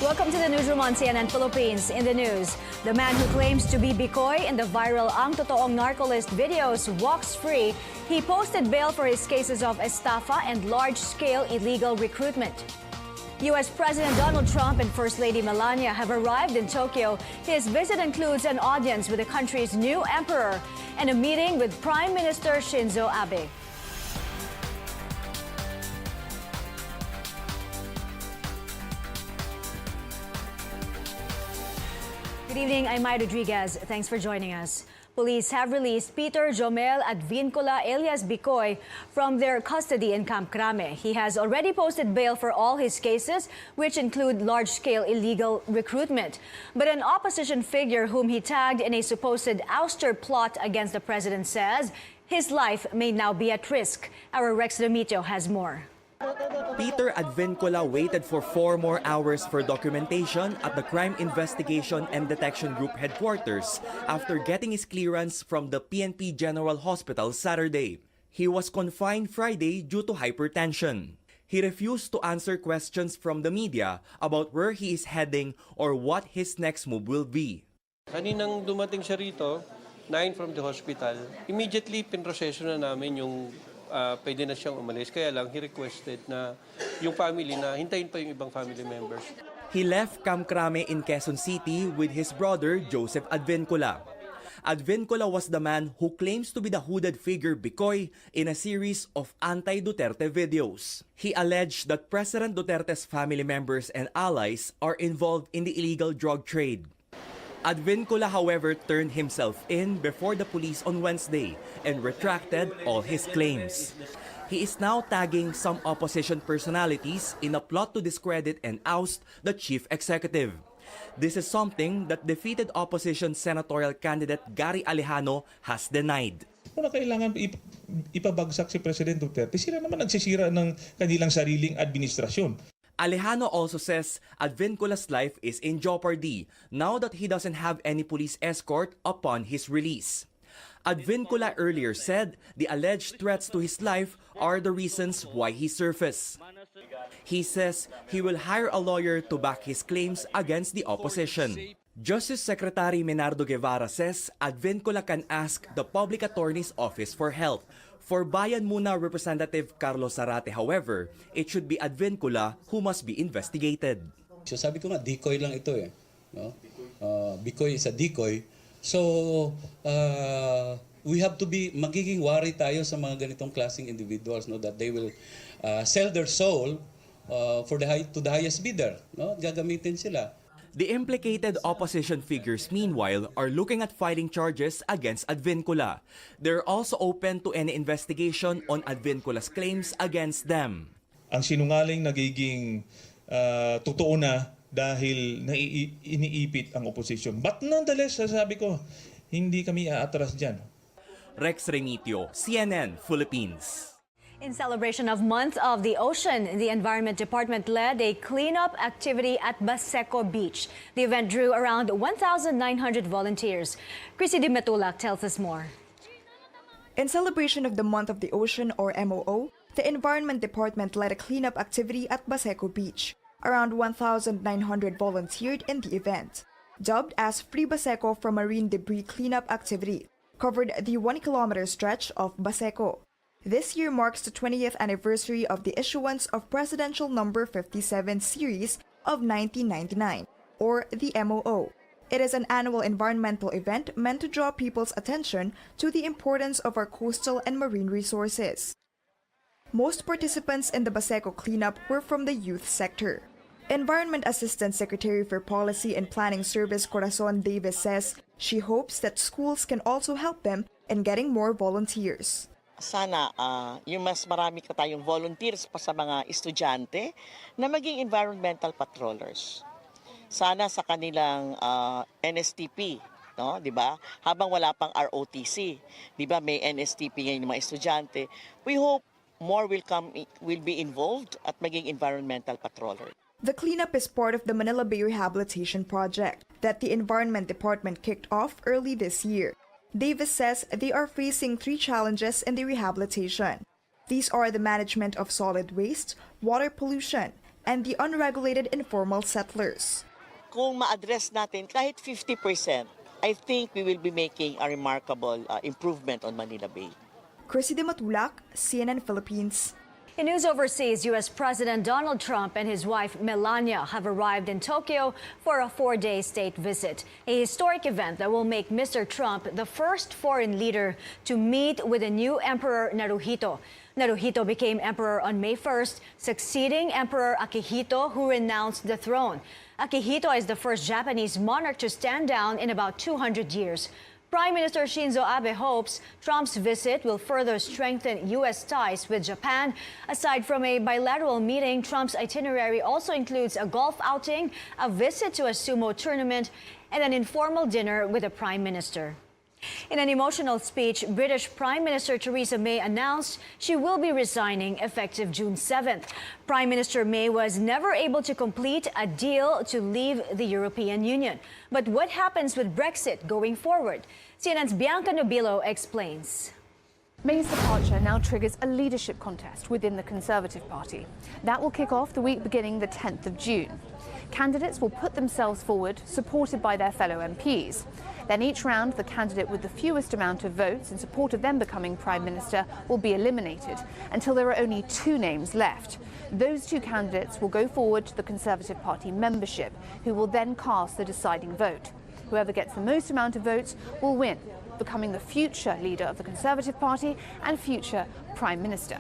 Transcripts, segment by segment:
Welcome to the Newsroom on CNN Philippines. In the news, the man who claims to be Bikoy in the viral Totoong Narco List videos walks free. He posted bail for his cases of estafa and large-scale illegal recruitment. U.S. President Donald Trump and First Lady Melania have arrived in Tokyo. His visit includes an audience with the country's new emperor and a meeting with Prime Minister Shinzo Abe. Good evening, I'm Mai Rodriguez. Thanks for joining us. Police have released Peter Jomel Advincula alias Bikoy from their custody in Camp Crame. He has already posted bail for all his cases, which include large-scale illegal recruitment. But an opposition figure whom he tagged in a supposed ouster plot against the president says his life may now be at risk. Our Rex Domitio has more. Peter Advincula waited for 4 more hours for documentation at the Crime Investigation and Detection Group headquarters after getting his clearance from the PNP General Hospital Saturday. He was confined Friday due to hypertension. He refused to answer questions from the media about where he is heading or what his next move will be. Kaninang dumating siya rito, 9 from the hospital, immediately pinroseso na namin yung pwede na siyang umalis. Kaya lang, he requested na yung family na hintayin pa yung ibang family members. He left Camp Crame in Quezon City with his brother, Joseph Advincula. Advincula was the man who claims to be the hooded figure Bikoy in a series of anti-Duterte videos. He alleged that President Duterte's family members and allies are involved in the illegal drug trade. Advincula, however, turned himself in before the police on Wednesday and retracted all his claims. He is now tagging some opposition personalities in a plot to discredit and oust the chief executive. This is something that defeated opposition senatorial candidate Gary Alejano has denied. Kung kailangan ipabagsak si President Duterte, sila naman nagsisira ng kanilang sariling administrasyon. Alejano also says Advincula's life is in jeopardy now that he doesn't have any police escort upon his release. Advincula earlier said the alleged threats to his life are the reasons why he surfaced. He says he will hire a lawyer to back his claims against the opposition. Justice Secretary Menardo Guevara says Advincula can ask the Public Attorney's Office for help. For Bayan Muna Representative Carlos Zarate, however, it should be Advincula who must be investigated. So sabi ko nga, decoy lang ito eh. No? Bikoy is a decoy. So we have to be, magiging wary tayo sa mga ganitong klaseng individuals, no? That they will sell their soul to the highest bidder. No? Gagamitin sila. The implicated opposition figures, meanwhile, are looking at filing charges against Advincula. They're also open to any investigation on Advincula's claims against them. Ang sinungaling nagiging totoo na dahil iniipit ang opposition. But nonetheless, sasabi ko, hindi kami aatras dyan. Rex Remitio, CNN Philippines. In celebration of Month of the Ocean, the Environment Department led a cleanup activity at Baseco Beach. The event drew around 1,900 volunteers. Chrissy Di Metulak tells us more. In celebration of the Month of the Ocean, or MOO, the Environment Department led a cleanup activity at Baseco Beach. Around 1,900 volunteered in the event. Dubbed as Free Baseco from Marine Debris Cleanup Activity, covered the 1-kilometer stretch of Baseco. This year marks the 20th anniversary of the issuance of Presidential Number 57 Series of 1999, or the MOO. It is an annual environmental event meant to draw people's attention to the importance of our coastal and marine resources. Most participants in the Baseco cleanup were from the youth sector. Environment Assistant Secretary for Policy and Planning Service Corazon Davis says she hopes that schools can also help them in getting more volunteers. Sana yung mas marami ka tayong volunteers pa sa mga estudyante na maging environmental patrollers. Sana sa kanilang NSTP, no, 'di ba? Habang wala pang ROTC, 'di ba? May NSTP ngayon ng mga estudyante. We hope more will be involved at maging environmental patroller. The cleanup is part of the Manila Bay Rehabilitation Project that the Environment Department kicked off early this year. Davis says they are facing 3 challenges in the rehabilitation. These are the management of solid waste, water pollution, and the unregulated informal settlers. Kung ma-address natin kahit 50%, I think we will be making a remarkable improvement on Manila Bay. Chrissy de Matulak, CNN Philippines. In news overseas, U.S. President Donald Trump and his wife Melania have arrived in Tokyo for a 4-day state visit, a historic event that will make Mr. Trump the first foreign leader to meet with the new Emperor Naruhito. Naruhito became emperor on May 1st, succeeding Emperor Akihito, who renounced the throne. Akihito is the first Japanese monarch to stand down in about 200 years. Prime Minister Shinzo Abe hopes Trump's visit will further strengthen U.S. ties with Japan. Aside from a bilateral meeting, Trump's itinerary also includes a golf outing, a visit to a sumo tournament, and an informal dinner with the Prime Minister. In an emotional speech, British Prime Minister Theresa May announced she will be resigning effective June 7th. Prime Minister May was never able to complete a deal to leave the European Union. But what happens with Brexit going forward? CNN's Bianca Nobilo explains. May's departure now triggers a leadership contest within the Conservative Party. That will kick off the week beginning the 10th of June. Candidates will put themselves forward, supported by their fellow MPs. Then each round, the candidate with the fewest amount of votes in support of them becoming Prime Minister will be eliminated until there are only 2 names left. Those 2 candidates will go forward to the Conservative Party membership, who will then cast the deciding vote. Whoever gets the most amount of votes will win, becoming the future leader of the Conservative Party and future Prime Minister.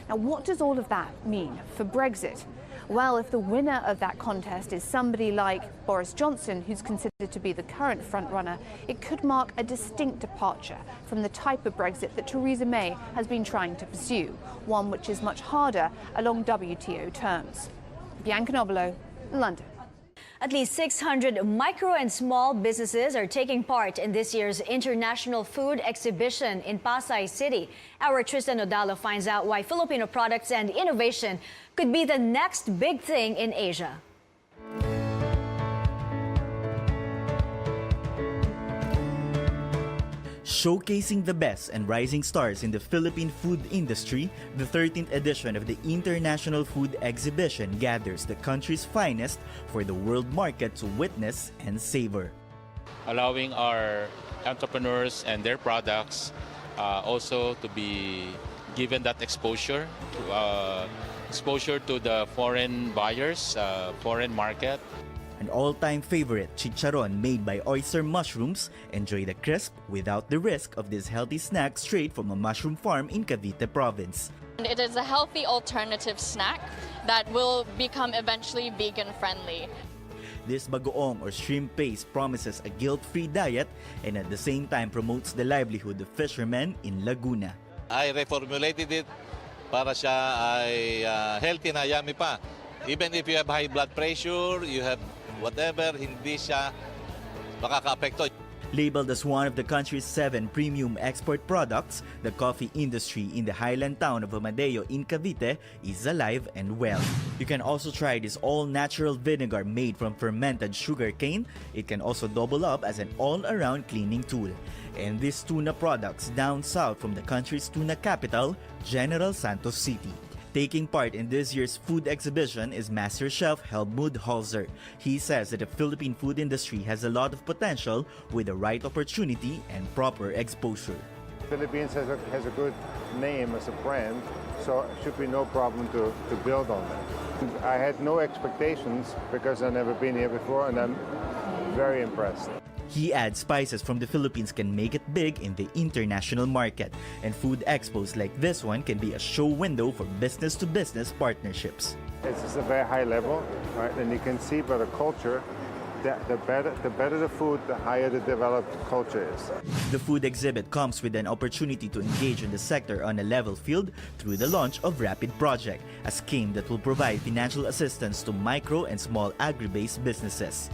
Now, what does all of that mean for Brexit? Well, if the winner of that contest is somebody like Boris Johnson, who's considered to be the current frontrunner, it could mark a distinct departure from the type of Brexit that Theresa May has been trying to pursue, one which is much harder along WTO terms. Bianca Nobilo, London. At least 600 micro and small businesses are taking part in this year's International Food Exhibition in Pasay City. Our Tristan Odalo finds out why Filipino products and innovation could be the next big thing in Asia. Showcasing the best and rising stars in the Philippine food industry, the 13th edition of the International Food Exhibition gathers the country's finest for the world market to witness and savor. Allowing our entrepreneurs and their products also to be given that exposure to the foreign buyers, foreign market. An all-time favorite, chicharon made by oyster mushrooms, enjoy the crisp without the risk of this healthy snack straight from a mushroom farm in Cavite province. It is a healthy alternative snack that will become eventually vegan friendly. This bagoong or shrimp paste promises a guilt-free diet and at the same time promotes the livelihood of fishermen in Laguna. I reformulated it para siya ay healthy na, yummy pa. Even if you have high blood pressure, you have whatever, hindi siya makaka-apekto. Labeled as one of the country's 7 premium export products, the coffee industry in the highland town of Amadeo in Cavite is alive and well. You can also try this all-natural vinegar made from fermented sugar cane. It can also double up as an all-around cleaning tool. And these tuna products down south from the country's tuna capital, General Santos City. Taking part in this year's food exhibition is Master Chef Helmut Holzer. He says that the Philippine food industry has a lot of potential with the right opportunity and proper exposure. Philippines has a good name as a brand, so it should be no problem to build on that. I had no expectations because I've never been here before, and I'm very impressed. He adds spices from the Philippines can make it big in the international market, and food expos like this one can be a show window for business-to-business partnerships. It's just a very high level, right? And you can see by the culture, the better the food, the higher the developed culture is. The food exhibit comes with an opportunity to engage in the sector on a level field through the launch of Rapid Project, a scheme that will provide financial assistance to micro and small agri-based businesses.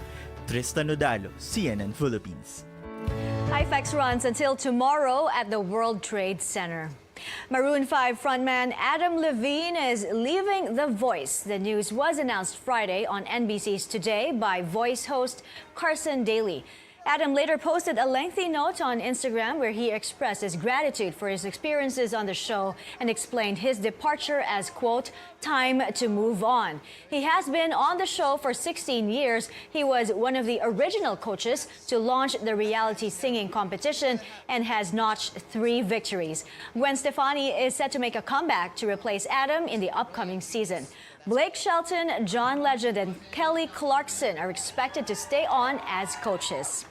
Tristan Odalo, CNN Philippines. IFEX runs until tomorrow at the World Trade Center. Maroon 5 frontman Adam Levine is leaving The Voice. The news was announced Friday on NBC's Today by Voice host Carson Daly. Adam later posted a lengthy note on Instagram where he expressed his gratitude for his experiences on the show and explained his departure as, quote, time to move on. He has been on the show for 16 years. He was one of the original coaches to launch the reality singing competition and has notched 3 victories. Gwen Stefani is set to make a comeback to replace Adam in the upcoming season. Blake Shelton, John Legend, and Kelly Clarkson are expected to stay on as coaches.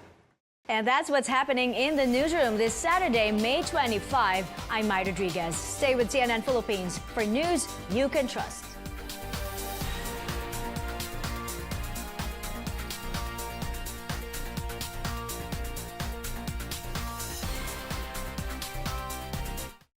And that's what's happening in the newsroom this Saturday, May 25. I'm Mai Rodriguez. Stay with CNN Philippines for news you can trust.